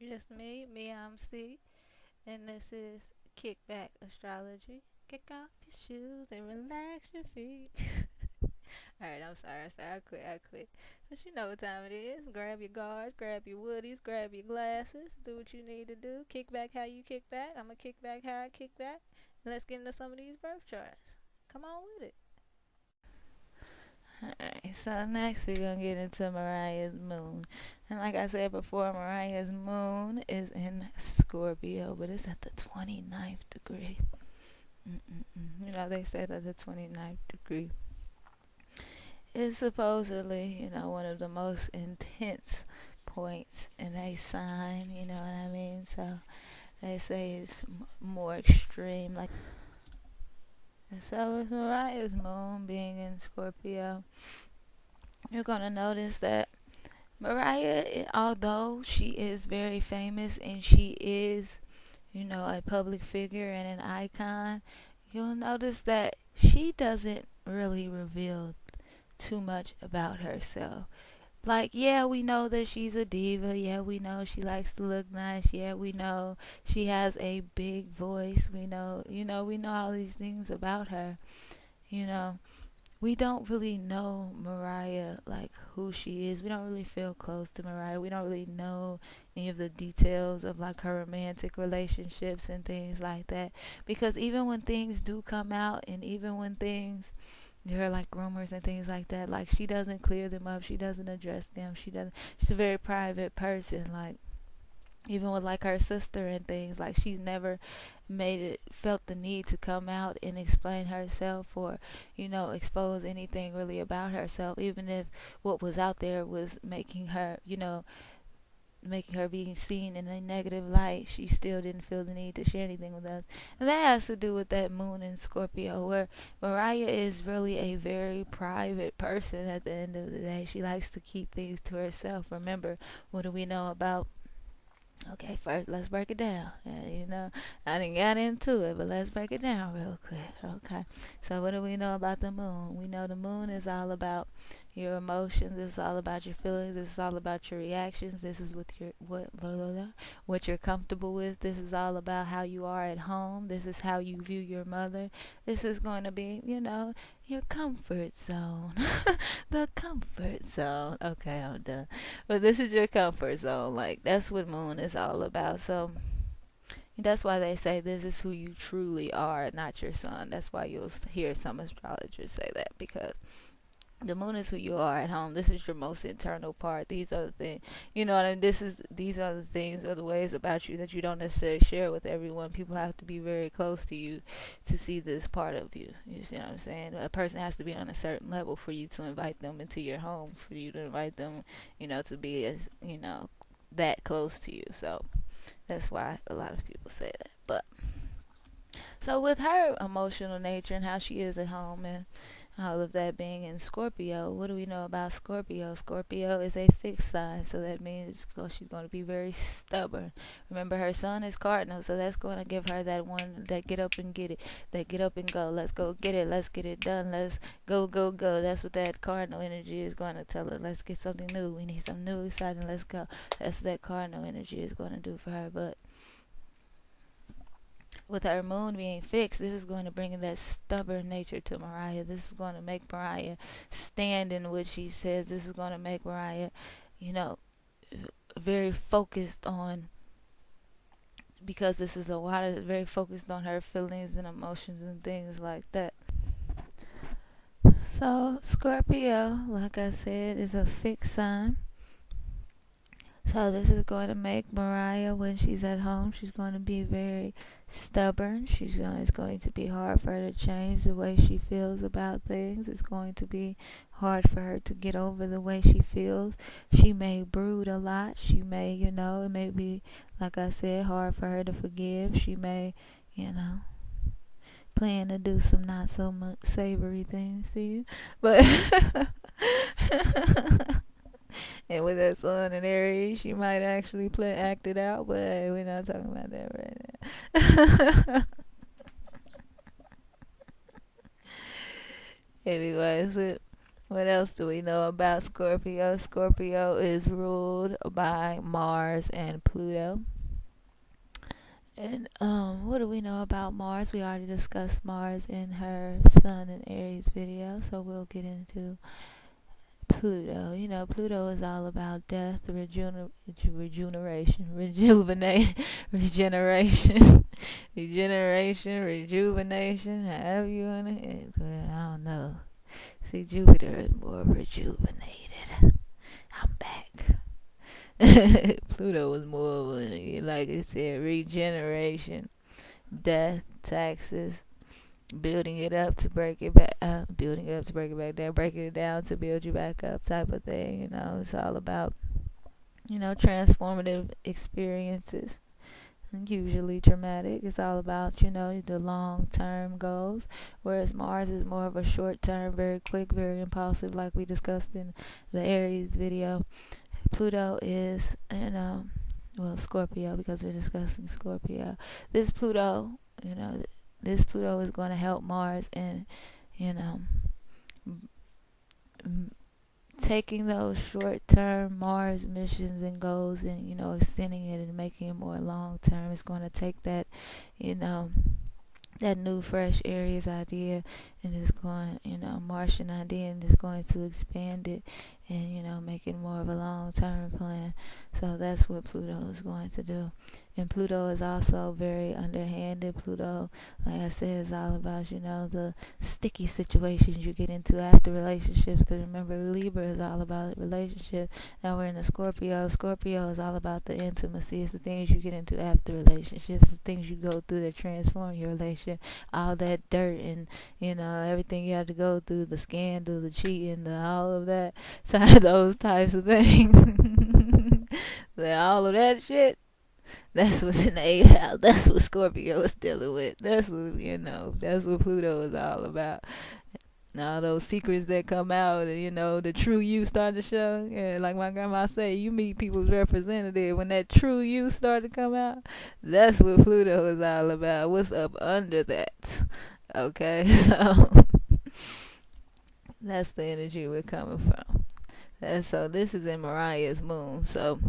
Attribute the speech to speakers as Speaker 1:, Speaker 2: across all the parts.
Speaker 1: It's me, I'm C, and this is Kickback Astrology. Kick off your shoes and relax your feet. Alright, I quit. But you know what time it is. Grab your guards, grab your woodies, grab your glasses, do what you need to do. Kick back how you kick back. I'ma kick back how I kick back. And let's get into some of these birth charts. Come on with it. Alright, so next we're gonna get into Mariah's moon. And like I said before, Mariah's moon is in Scorpio, but it's at the 29th degree. You know, they say that the 29th degree is supposedly, one of the most intense points in a sign, you know what I mean? So they say it's more extreme. Like, so with Mariah's moon being in Scorpio, you're gonna notice that Mariah, although she is very famous and she is, a public figure and an icon, you'll notice that she doesn't really reveal too much about herself. Like, yeah, we know that she's a diva. Yeah, we know she likes to look nice. Yeah, we know she has a big voice. We know all these things about her. You know, we don't really know Mariah, like who she is. We don't really feel close to Mariah. We don't really know any of the details of like her romantic relationships and things like that. Because even when things do come out, and even when things there are like rumors and things like that, like she doesn't clear them up. She doesn't address them. She's a very private person. Like, even with like her sister and things, like she's never felt the need to come out and explain herself, or expose anything really about herself, even if what was out there was making her being seen in a negative light. She still didn't feel the need to share anything with us. And that has to do with that moon in Scorpio, where Mariah is really a very private person at the end of the day. She likes to keep things to herself. Remember, what do we know about? Okay, first let's break it down. I didn't get into it, but let's break it down real quick. Okay, so what do we know about the moon? We know the moon is all about your emotions. This is all about your feelings. This is all about your reactions. This is what you're comfortable with. This is all about how you are at home. This is how you view your mother. This is going to be, your comfort zone. The comfort zone. Okay, I'm done. But this is your comfort zone. Like, that's what moon is all about. So that's why they say this is who you truly are, not your sun. That's why you'll hear some astrologers say that, because the moon is who you are at home. This is your most internal part. These are the things, you know what I mean? These are the things or the ways about you that you don't necessarily share with everyone. People have to be very close to you to see this part of you. You see what I'm saying? A person has to be on a certain level for you to invite them into your home, for you to invite them, to be as, that close to you. So that's why a lot of people say that. But so with her emotional nature and how she is at home, and all of that being in Scorpio, what do we know about Scorpio? Scorpio is a fixed sign, so that means she's going to be very stubborn. Remember, her sun is Cardinal, so that's going to give her that one, that get up and get it, that get up and go. Let's go get it. Let's get it done. Let's go, go, go. That's what that Cardinal energy is going to tell her. Let's get something new. We need something new, exciting. Let's go. That's what that Cardinal energy is going to do for her. But with her moon being fixed, this is going to bring in that stubborn nature to Mariah. This is going to make Mariah stand in what she says. This is going to make Mariah, you know, very focused on, because this is a water, very focused on her feelings and emotions and things like that. So Scorpio, like I said, is a fixed sign. So this is going to make Mariah, when she's at home, she's going to be very stubborn. It's going to be hard for her to change the way she feels about things. It's going to be hard for her to get over the way she feels. She may brood a lot. She may, it may be, like I said, hard for her to forgive. She may, plan to do some not so much savory things to you. But and with that sun and Aries, she might actually act it out, but hey, we're not talking about that right now. Anyways, What else do we know about Scorpio? Scorpio is ruled by Mars and Pluto. And what do we know about Mars? We already discussed Mars in her Sun and Aries video, so we'll get into Pluto. You know, Pluto is all about death, rejuvenation, rejuvenation, however you want it. I don't know. See, Jupiter is more rejuvenated. I'm back. Pluto was more, like I said, regeneration, death, taxes, building it up to break it back, building it up to break it back down, breaking it down to build you back up, type of thing. You know, it's all about, transformative experiences. Usually traumatic. It's all about, the long-term goals, whereas Mars is more of a short-term, very quick, very impulsive, like we discussed in the Aries video. Pluto is, Scorpio, because we're discussing Scorpio. This Pluto is going to help Mars in, taking those short-term Mars missions and goals and, extending it and making it more long-term. It's going to take that, that new fresh Aries idea and it's going, Martian idea, and it's going to expand it and, make it more of a long-term plan. So that's what Pluto is going to do. And Pluto is also very underhanded. Pluto, like I said, is all about, the sticky situations you get into after relationships. Because remember, Libra is all about relationship. Now we're in a Scorpio. Scorpio is all about the intimacy. It's the things you get into after relationships. The things you go through that transform your relationship. All that dirt and, everything you have to go through, the scandal, the cheating, all of that. So those types of things. All of that shit. That's what's in the 8th house. That's what Scorpio is dealing with. That's what, that's what Pluto is all about. All those secrets that come out and, the true you start to show. Yeah, like my grandma say, you meet people's representative. When that true you start to come out, that's what Pluto is all about. What's up under that? Okay, so that's the energy we're coming from. And so this is in Mariah's moon. So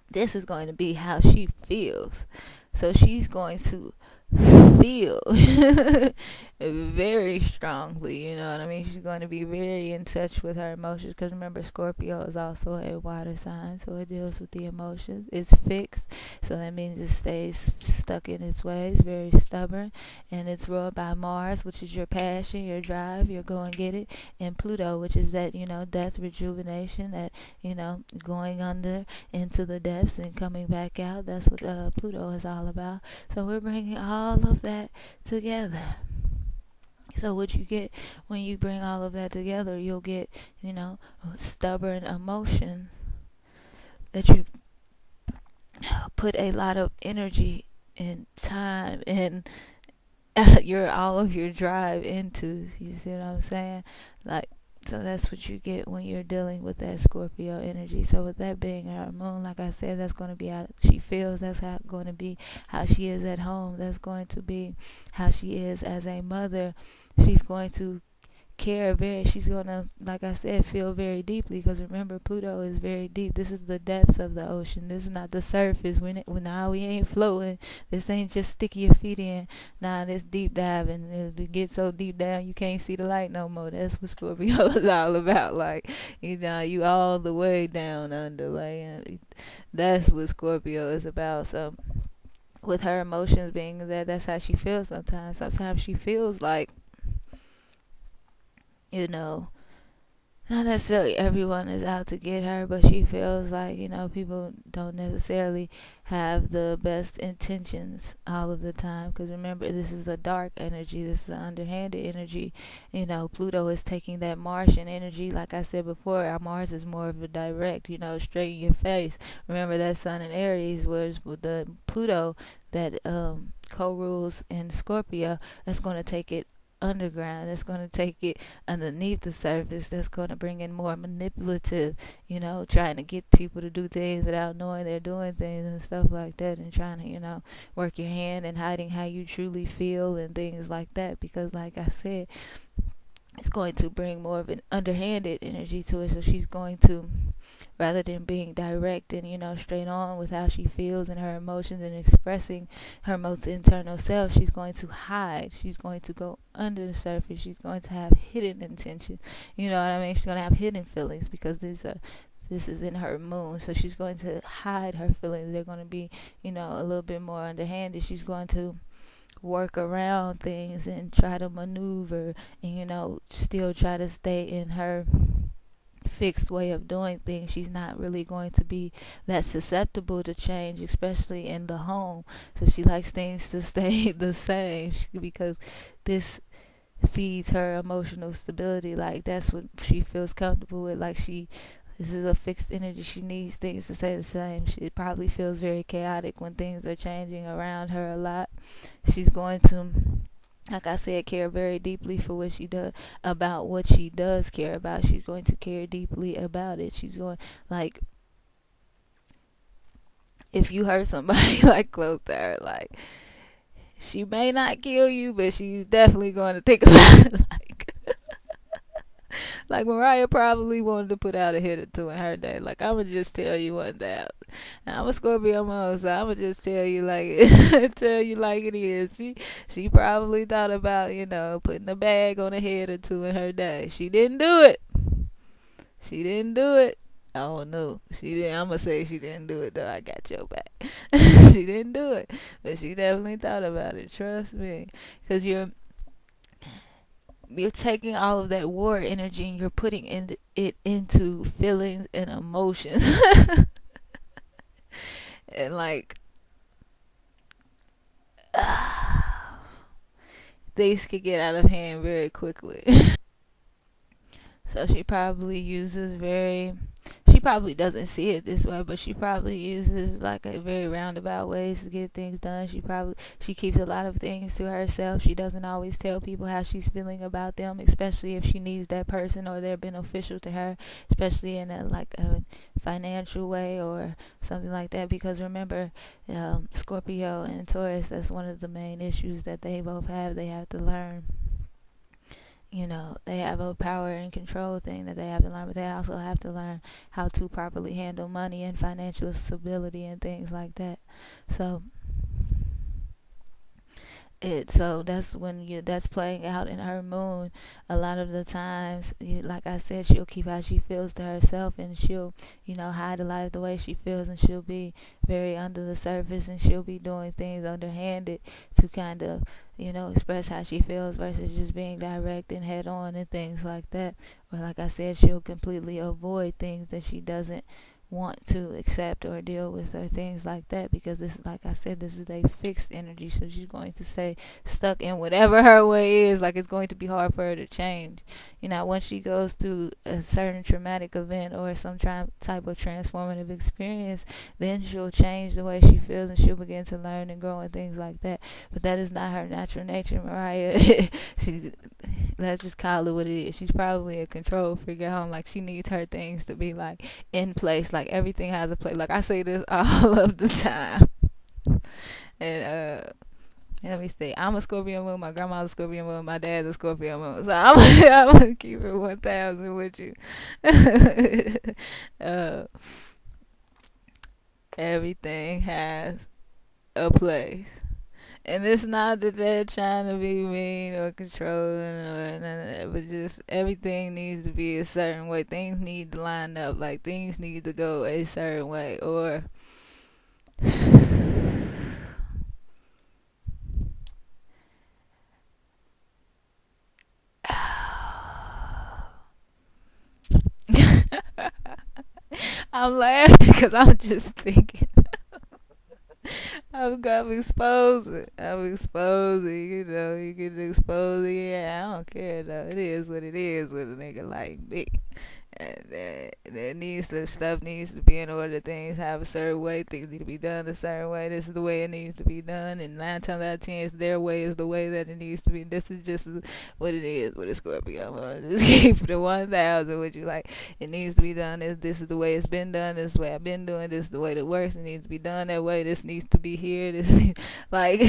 Speaker 1: this is going to be how she feels. So she's going to feel very strongly, you know what I mean? She's going to be very in touch with her emotions, because remember, Scorpio is also a water sign, so it deals with the emotions. It's fixed, so that means it stays stuck in its ways, very stubborn, and it's ruled by Mars, which is your passion, your drive, your go and get it, and Pluto, which is that, death, rejuvenation, that, going under into the depths and coming back out. That's what Pluto is all about. So we're bringing all of that together. So what you get when you bring all of that together, you'll get, stubborn emotions that you put a lot of energy and time and all of your drive into. You see what I'm saying? So that's what you get when you're dealing with that Scorpio energy. So with that being her moon, like I said, that's going to be how she feels. That's going to be how she is at home. That's going to be how she is as a mother. She's going to she's going to, like I said, feel very deeply, because remember, Pluto is very deep. This is the depths of the ocean. This is not the surface. Now we ain't floating. This ain't just sticking your feet in. Nah, this deep diving. It gets so deep down you can't see the light no more. That's what Scorpio is all about. Like, you all the way down under. Like, that's what Scorpio is about. So with her emotions being that's how she feels sometimes. Sometimes she feels like, not necessarily everyone is out to get her, but she feels like, people don't necessarily have the best intentions all of the time. Because remember, this is a dark energy. This is an underhanded energy. Pluto is taking that Martian energy. Like I said before, our Mars is more of a direct, straight in your face. Remember that Sun in Aries was with the Pluto that co-rules in Scorpio. That's going to take it underground. That's going to take it underneath the surface. That's going to bring in more manipulative, trying to get people to do things without knowing they're doing things and stuff like that, and trying to, work your hand and hiding how you truly feel and things like that. Because like I said, it's going to bring more of an underhanded energy to it. So she's going to, rather than being direct and, straight on with how she feels and her emotions and expressing her most internal self, she's going to hide. She's going to go under the surface. She's going to have hidden intentions. You know what I mean? She's going to have hidden feelings because this is in her moon. So she's going to hide her feelings. They're going to be, a little bit more underhanded. She's going to work around things and try to maneuver and, still try to stay in her fixed way of doing things. She's not really going to be that susceptible to change, especially in the home. So she likes things to stay the same because this feeds her emotional stability. Like, that's what she feels comfortable with. Like, this is a fixed energy. She needs things to stay the same. She probably feels very chaotic when things are changing around her a lot. She's going to, like I said, care very deeply for what she does, about what she does care about. She's going to care deeply about it. She's going, like, if you hurt somebody like close to her, like, she may not kill you, but she's definitely going to think about it. Like Mariah probably wanted to put out a hit or two in her day. Like, I'ma just tell you what that. I'm a Scorpio moon, so I'ma just tell you tell you like it is. She probably thought about, putting a bag on a head or two in her day. She didn't do it. I don't know. She didn't. I'ma say she didn't do it though. I got your back. She didn't do it, but she definitely thought about it. Trust me, because you're taking all of that war energy and you're putting it into feelings and emotions. And like, things could get out of hand very quickly. So she probably doesn't see it this way, but she probably uses like a very roundabout ways to get things done. She keeps a lot of things to herself. She doesn't always tell people how she's feeling about them, especially if she needs that person or they're beneficial to her, especially in a financial way or something like that. Because remember, Scorpio and Taurus, that's one of the main issues that they both have. They have to learn. They have a power and control thing that they have to learn, but they also have to learn how to properly handle money and financial stability and things like that. So that's when that's playing out in her moon. A lot of the times, like I said, she'll keep how she feels to herself, and she'll hide a lot of the way she feels, and she'll be very under the surface, and she'll be doing things underhanded to kind of express how she feels versus just being direct and head on and things like that. Or like I said, she'll completely avoid things that she doesn't want to accept or deal with or things like that, because this, like I said, this is a fixed energy. So she's going to stay stuck in whatever her way is. Like, it's going to be hard for her to change. Once she goes through a certain traumatic event or some type of transformative experience, then she'll change the way she feels and she'll begin to learn and grow and things like that. But that is not her natural nature. Mariah, let's just call it what it is. She's probably a control freak at home. Like, she needs her things to be like in place. Like, everything has a place. Like, I say this all of the time. And let me see. I'm a Scorpio moon. My grandma's a Scorpio moon. My dad's a Scorpio moon. So I'm gonna keep it 1,000 with you. Everything has a place. And it's not that they're trying to be mean or controlling or none of that, but just everything needs to be a certain way. Things need to line up. Like, things need to go a certain way. Or I'm laughing because I'm just thinking. I'm exposing. You can expose it. Yeah, I don't care though. It is what it is with a nigga like me. And stuff needs to be in order. Things have a certain way. Things need to be done a certain way. This is the way it needs to be done. And 9 times out of 10, their way is the way that it needs to be. This is just what it is with a Scorpio. I'm gonna just keep it 1,000 with you. Like, it needs to be done. This is the way it's been done. This is the way I've been doing. This is the way that works. It needs to be done that way. This needs to be here. Like.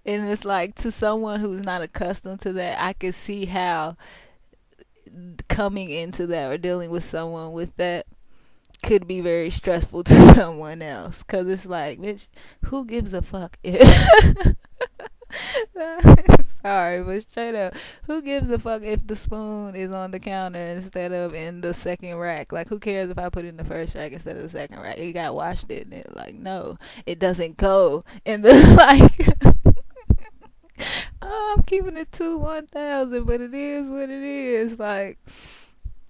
Speaker 1: And it's like, to someone who's not accustomed to that, I could see how coming into that or dealing with someone with that could be very stressful to someone else. Because it's like, bitch, who gives a fuck if sorry, but straight up, who gives a fuck if the spoon is on the counter instead of in the second rack? Like, who cares if I put it in the first rack instead of the second rack? You got washed it, and it, like, no, it doesn't go in the like. Oh, I'm keeping it to 1,000, but it is what it is. Like,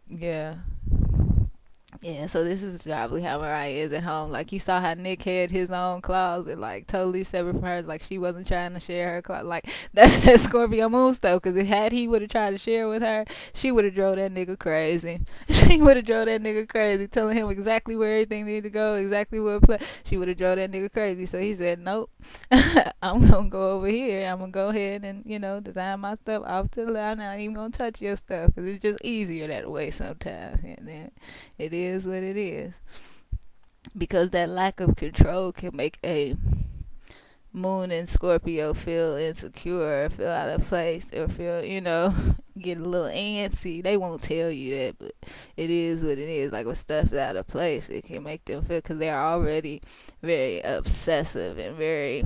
Speaker 1: yeah. Yeah, so this is probably how Mariah is at home. Like, you saw how Nick had his own closet, like, totally separate from hers. Like, she wasn't trying to share her closet. Like, that's that Scorpio moon stuff. Because had he would have tried to share with her, she would have drove that nigga crazy. She would have drove that nigga crazy, telling him exactly where everything needed to go, exactly what play. She would have drove that nigga crazy. So he said, nope, I'm going to go over here. I'm going to go ahead and, design my stuff off to the line. I'm not even going to touch your stuff. Because it's just easier that way sometimes. And then it is what it is, because that lack of control can make a moon in Scorpio feel insecure, or feel out of place, or feel, get a little antsy. They won't tell you that, but it is what it is. Like, when stuff's out of place, it can make them feel, because they're already very obsessive and very,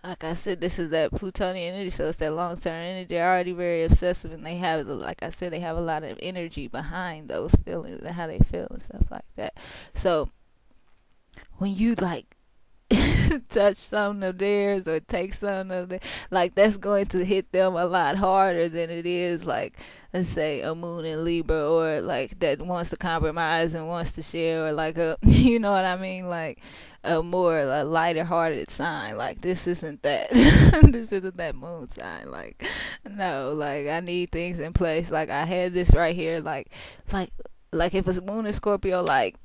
Speaker 1: like I said, this is that Plutonian energy, so it's that long-term energy. They're already very obsessive, and they have, like I said, they have a lot of energy behind those feelings and how they feel and stuff like that. So when you, like, touch some of theirs or take some of their, like, that's going to hit them a lot harder than it is, like, let's say a moon in Libra, or like that wants to compromise and wants to share, or like a you know what I mean, like a more a lighter hearted sign. Like, this isn't that. This isn't that moon sign. Like, no, like, I need things in place. Like, I had this right here, like if it's moon in Scorpio, like,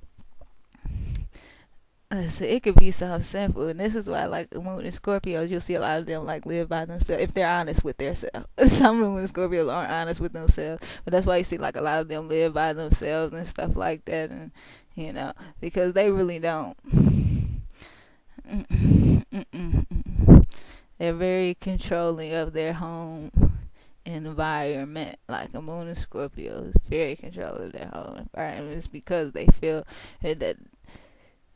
Speaker 1: so it could be something simple, and this is why, like, moon and Scorpios, you'll see a lot of them, like, live by themselves if they're honest with themselves. Some moon and Scorpios aren't honest with themselves, but that's why you see, like, a lot of them live by themselves and stuff like that, and because they really don't. They're very controlling of their home environment. Like, a moon and Scorpio is very controlling of their home environment. It's because they feel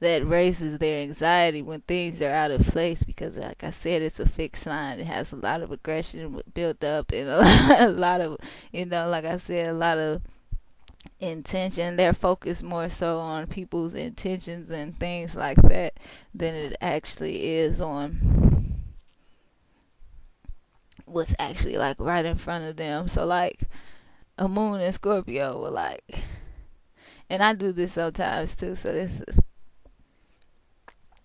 Speaker 1: that raises their anxiety when things are out of place, because, like I said, it's a fixed sign. It has a lot of aggression built up, and a lot of, like I said, a lot of intention. They're focused more so on people's intentions and things like that than it actually is on what's actually, like, right in front of them. So, like, a moon in Scorpio will, like, and I do this sometimes too, so this is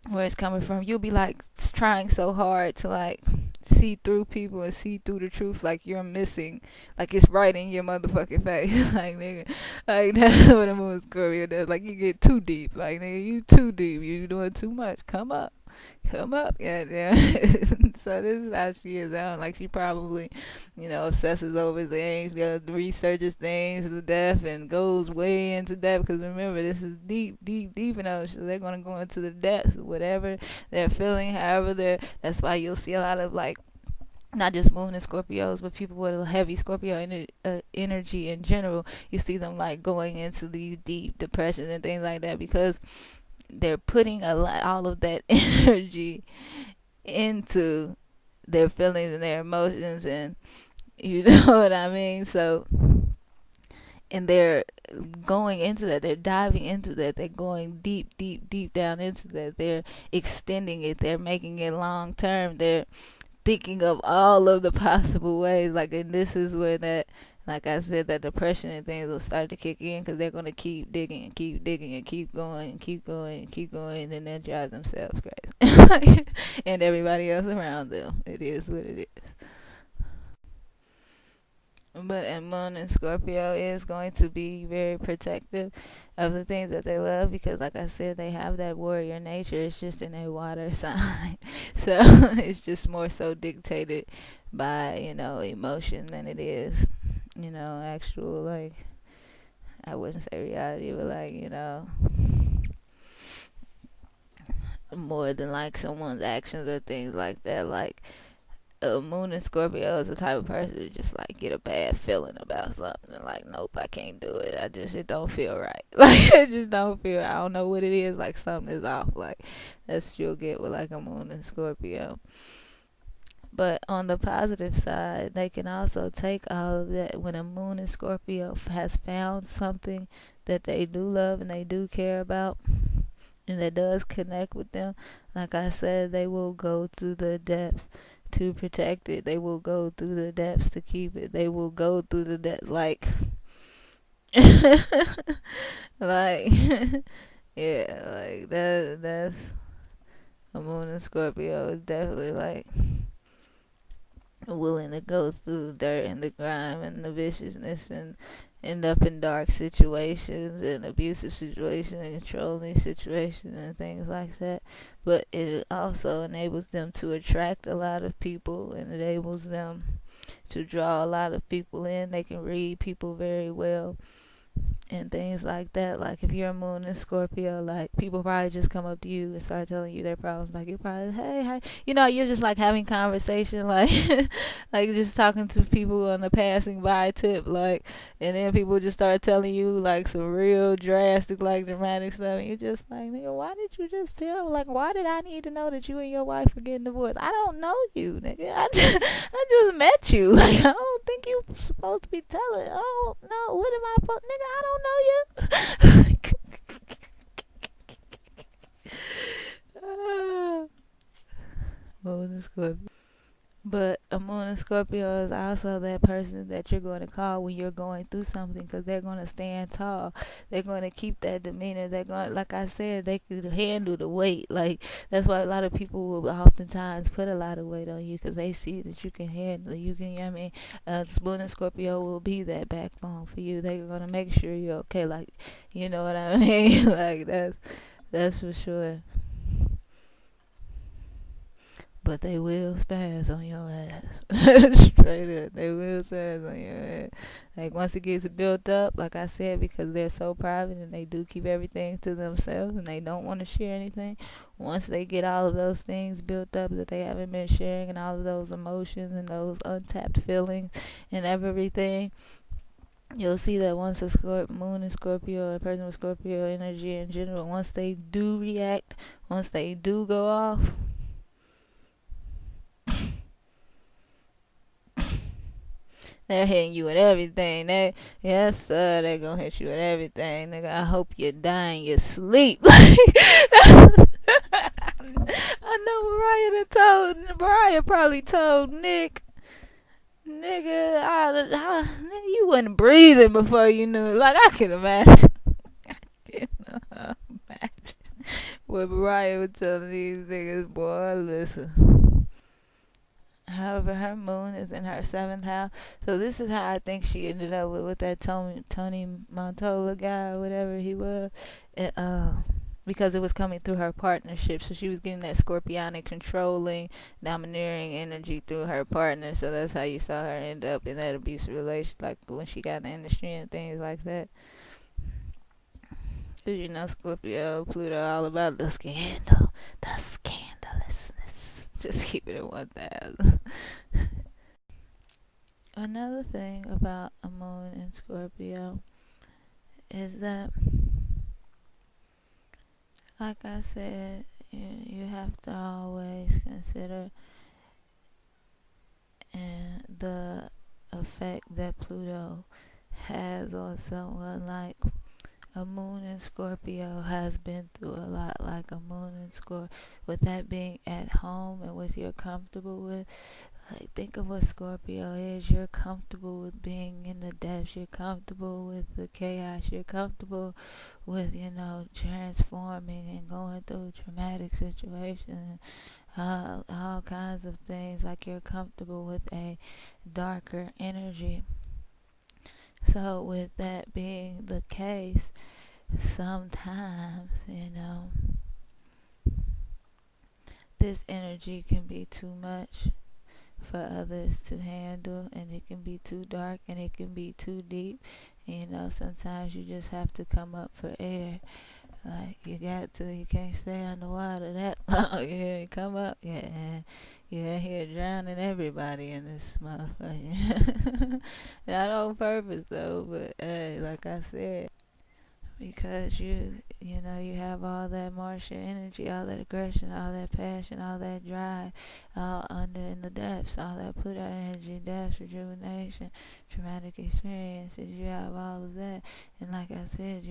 Speaker 1: where it's coming from. You'll be, like, trying so hard to, like, see through people and see through the truth, like you're missing, like it's right in your motherfucking face. Like, nigga, like, that's what a moon Scorpio does. Like, you get too deep. Like, nigga, you too deep. You doing too much. Come up. Yeah. So this is how she is out. Like, she probably, obsesses over things, researches things to death, and goes way into depth. Because remember, this is deep, so they're gonna go into the depths of whatever they're feeling. However, that's why you'll see a lot of, like, not just moon and Scorpios, but people with a heavy Scorpio energy in general. You see them, like, going into these deep depressions and things like that, because they're putting all of that energy into their feelings and their emotions, and you know what I mean. So, and they're going into that, they're diving into that, they're going deep down into that, they're extending it, they're making it long term, they're thinking of all of the possible ways. Like, and this is where that, like I said, that depression and things will start to kick in, because they're going to keep digging and keep going, and then they'll drive themselves crazy. And everybody else around them. It is what it is. But a moon in Scorpio is going to be very protective of the things that they love, because, like I said, they have that warrior nature. It's just in a water sign. So it's just more so dictated by, emotion than it is, actual, like, I wouldn't say reality, but, like, more than like someone's actions or things like that. Like a moon in Scorpio is the type of person to just like get a bad feeling about something and like, nope, I can't do it. It don't feel right. Like it just don't feel. I don't know what it is. Like something is off. Like that's what you'll get with like a moon in Scorpio. But on the positive side, they can also take all of that when a moon in Scorpio has found something that they do love and they do care about and that does connect with them. Like I said, they will go through the depths to protect it. They will go through the depths to keep it. They will go through the depths like like yeah, like that's a moon in Scorpio is definitely like willing to go through the dirt and the grime and the viciousness and end up in dark situations and abusive situations and controlling situations and things like that. But it also enables them to attract a lot of people and enables them to draw a lot of people in. They can read people very well and things like that. Like if you're a moon in Scorpio, like people probably just come up to you and start telling you their problems. Like you're probably, hey, hi, you're just like having conversation, like like just talking to people on the passing by tip, like, and then people just start telling you like some real drastic, like dramatic stuff, and you're just like, nigga, why did you just tell? Like, why did I need to know that you and your wife are getting divorced? I don't know you, nigga. I just met you. Like, I don't think you're supposed to be telling. I don't know. What am I supposed, nigga? I don't know you. Moon in Scorpio. But a moon in Scorpio is also that person that you're going to call when you're going through something because they're going to stand tall. They're going to keep that demeanor. They're going, like I said, they could handle the weight. Like that's why a lot of people will oftentimes put a lot of weight on you because they see that you can handle. You can, I mean, moon in Scorpio will be that backbone for you. They're going to make sure you're okay. Like, you know what I mean? Like that's for sure. But they will spaz on your ass. Straight up. They will spaz on your ass. Like once it gets built up, like I said, because they're so private and they do keep everything to themselves and they don't want to share anything. Once they get all of those things built up that they haven't been sharing and all of those emotions and those untapped feelings and everything, you'll see that once a moon in Scorpio, a person with Scorpio energy in general, once they do react, once they do go off, they're hitting you with everything. Yes, sir, they're gonna hit you with everything. Nigga, I hope you die in your sleep. I know Mariah probably told Nick, nigga, you wasn't breathing before you knew it. Like, I can imagine. I can imagine what Mariah would tell these niggas, boy, listen. However, her moon is in her 7th house. So this is how I think she ended up with that Tony Montola guy or whatever he was. And, because it was coming through her partnership. So she was getting that scorpionic, controlling, domineering energy through her partner. So that's how you saw her end up in that abusive relation, like when she got in the industry and things like that. Because you know, Scorpio, Pluto, all about the scandal, the scandalousness. Just keep it at 1,000. Another thing about a moon in Scorpio is that, like I said, you have to always consider and the effect that Pluto has on someone. Like a moon in Scorpio has been through a lot. Like a moon in Scorpio, with that being at home and what you're comfortable with. Like, think of what Scorpio is. You're comfortable with being in the depths. You're comfortable with the chaos. You're comfortable with, transforming and going through traumatic situations. All kinds of things. Like, you're comfortable with a darker energy. So, with that being the case, sometimes, this energy can be too much for others to handle, and it can be too dark and it can be too deep. Sometimes you just have to come up for air. Like, you got to, you can't stay underwater that long. You come up, yeah, you're in here drowning everybody in this motherfucker. Not on purpose though, but like I said, because you know, you have all that Martian energy, all that aggression, all that passion, all that drive, all under in the depths, all that Pluto energy, depths, rejuvenation, traumatic experiences. You have all of that, and like I said,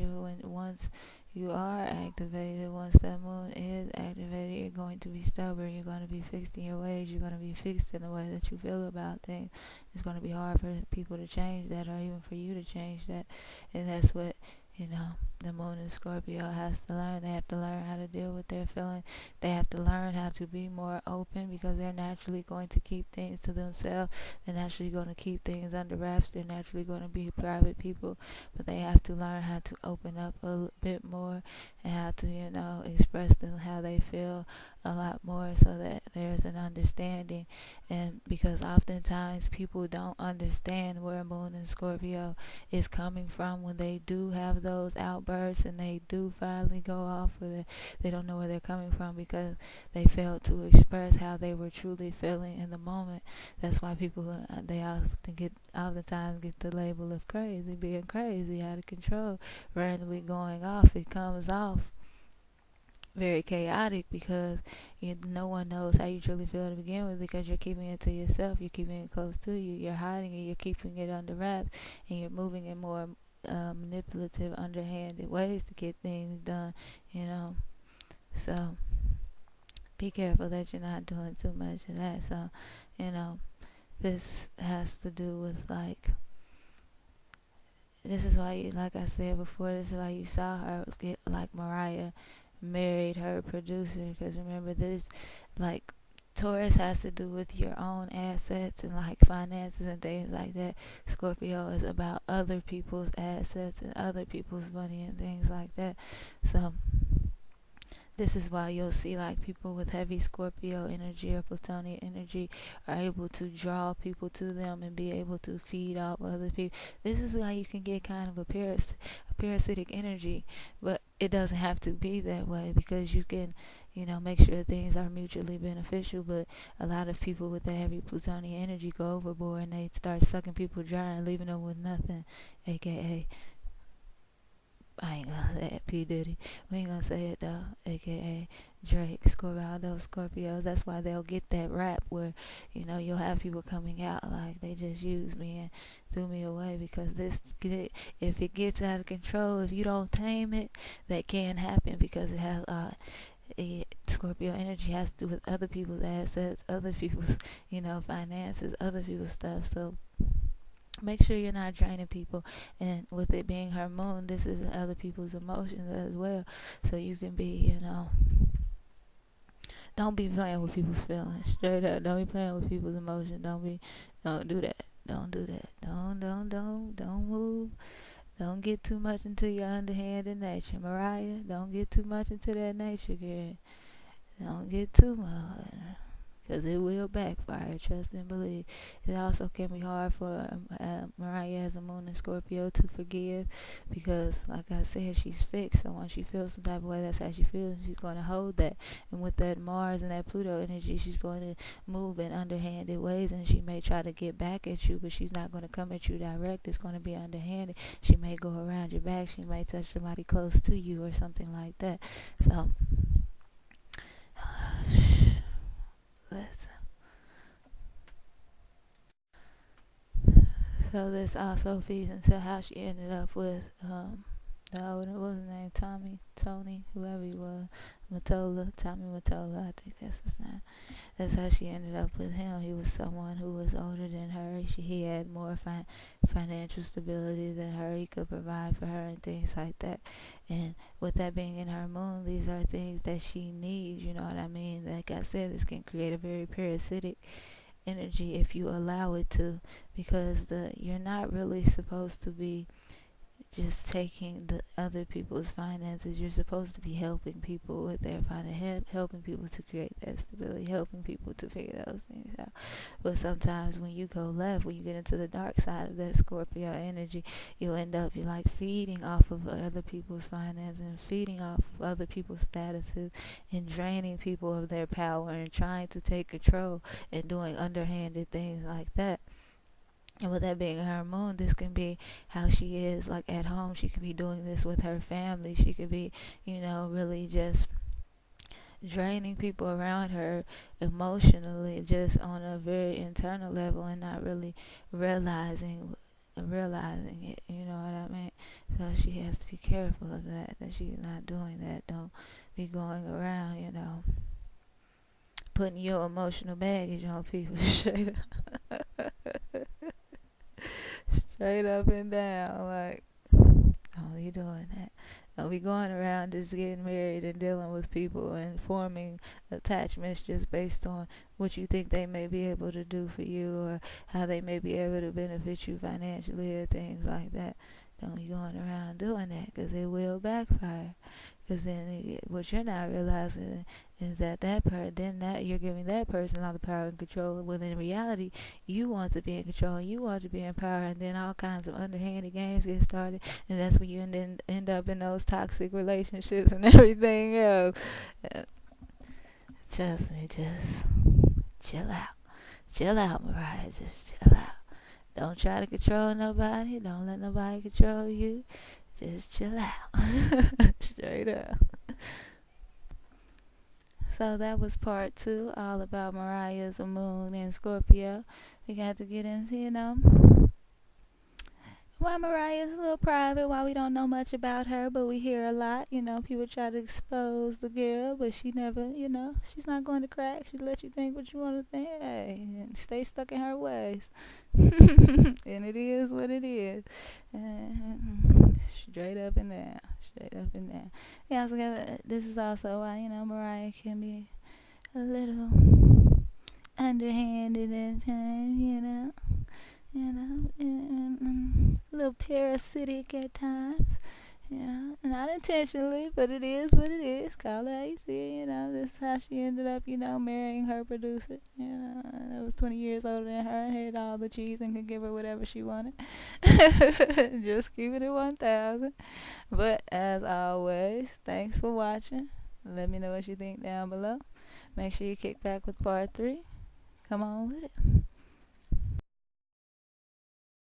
Speaker 1: once you are activated, once that moon is activated, you're going to be stubborn. You're going to be fixed in your ways. You're going to be fixed in the way that you feel about things. It's going to be hard for people to change that, or even for you to change that, and that's what, you know, the moon in Scorpio has to learn. They have to learn how to deal with their feelings. They have to learn how to be more open, because they're naturally going to keep things to themselves. They're naturally going to keep things under wraps. They're naturally going to be private people, but they have to learn how to open up a bit more, and how to, you know, express them how they feel a lot more, so that there's an understanding. And because oftentimes people don't understand where moon in Scorpio is coming from when they do have those outbursts and they do finally go off with it. They don't know where they're coming from, because they failed to express how they were truly feeling in the moment. That's why people, they oftentimes get the label of crazy, being crazy, out of control, randomly going off. It comes off very chaotic, because no one knows how you truly feel to begin with, because you're keeping it to yourself. You're keeping it close to you. You're hiding it. You're keeping it under wraps, and you're moving in more manipulative, underhanded ways to get things done, you know. So be careful that you're not doing too much of that. So, you know, this has to do with, like, this is why you, like I said before, this is why you saw her get, like, Mariah married her producer, because remember, this, like, Taurus has to do with your own assets and, like, finances and things like that. Scorpio is about other people's assets and other people's money and things like that. So this is why you'll see, like, people with heavy Scorpio energy or Plutonian energy are able to draw people to them and be able to feed off other people. This is how you can get kind of a parasitic energy, but it doesn't have to be that way, because you can, you know, make sure things are mutually beneficial. But a lot of people with the heavy Plutonian energy go overboard, and they start sucking people dry and leaving them with nothing, aka, I ain't gonna say it, P. Diddy. We ain't gonna say it though, aka Drake, Scorpio, those Scorpios. That's why they'll get that rap where, you know, you'll have people coming out like they just used me and threw me away, because if it gets out of control, if you don't tame it, that can happen, because it has Scorpio energy has to do with other people's assets, other people's, you know, finances, other people's stuff. So make sure you're not draining people, and with it being her moon, this is other people's emotions as well. So you can be, you know, don't be playing with people's feelings. Straight up, don't be playing with people's emotions. Don't do that. Don't do that. Don't move. Don't get too much into your underhanded nature, Mariah. Don't get too much into that nature, girl. Don't get too much, because it will backfire. Trust and believe. It also can be hard for Mariah as a moon in Scorpio to forgive, because, like I said, she's fixed. So once she feels some type of way, that's how she feels. She's going to hold that. And with that Mars and that Pluto energy, she's going to move in underhanded ways, and she may try to get back at you, but she's not going to come at you direct. It's going to be underhanded. She may go around your back. She may touch somebody close to you or something like that. So So this also feeds into how she ended up with what was his name, Tony, whoever he was, Tommy Mottola, I think that's his name. That's how she ended up with him. He was someone who was older than her. He had more financial stability than her. He could provide for her and things like that. And with that being in her moon, these are things that she needs, you know what I mean? Like I said, this can create a very parasitic energy if you allow it to, because you're not really supposed to be just taking the other people's finances. You're supposed to be helping people with their finances, helping people to create that stability, helping people to figure those things out. But sometimes when you go left, when you get into the dark side of that Scorpio energy, you end up you're like feeding off of other people's finances and feeding off of other people's statuses and draining people of their power and trying to take control and doing underhanded things like that. And with that being her moon, this can be how she is, like at home. She could be doing this with her family. She could be, really just draining people around her emotionally, just on a very internal level, and not really realizing it. You know what I mean? So she has to be careful of that. That she's not doing that. Don't be going around, putting your emotional baggage on people. Straight up and down, like, oh, you doing that? Don't be going around just getting married and dealing with people and forming attachments just based on what you think they may be able to do for you or how they may be able to benefit you financially or things like that. Don't be going around doing that, because it will backfire. Because then what you're not realizing is that you're giving that person all the power and control, when in reality you want to be in control and you want to be in power, and then all kinds of underhanded games get started, and that's when you end up in those toxic relationships and everything else. Trust me, just chill out, Mariah, just chill out. Don't try to control nobody. Don't let nobody control you. Just chill out. Straight up. So that was part 2, all about Mariah's moon in Scorpio. We got to get into, why Mariah's a little private, why we don't know much about her, but we hear a lot. People try to expose the girl, but she never, she's not going to crack. She let you think what you want to think. Hey, and stay stuck in her ways. And it is what it is. Straight up and down. Straight up and down. Yeah, this is also why, Mariah can be a little underhanded at times, a little parasitic at times, not intentionally, but it is what it is. Call it how you see it, this is how she ended up, marrying her producer, that was 20 years older than her and had all the cheese and could give her whatever she wanted. Just keep it at 1,000. But as always, thanks for watching. Let me know what you think down below. Make sure you kick back with part 3. Come on with it.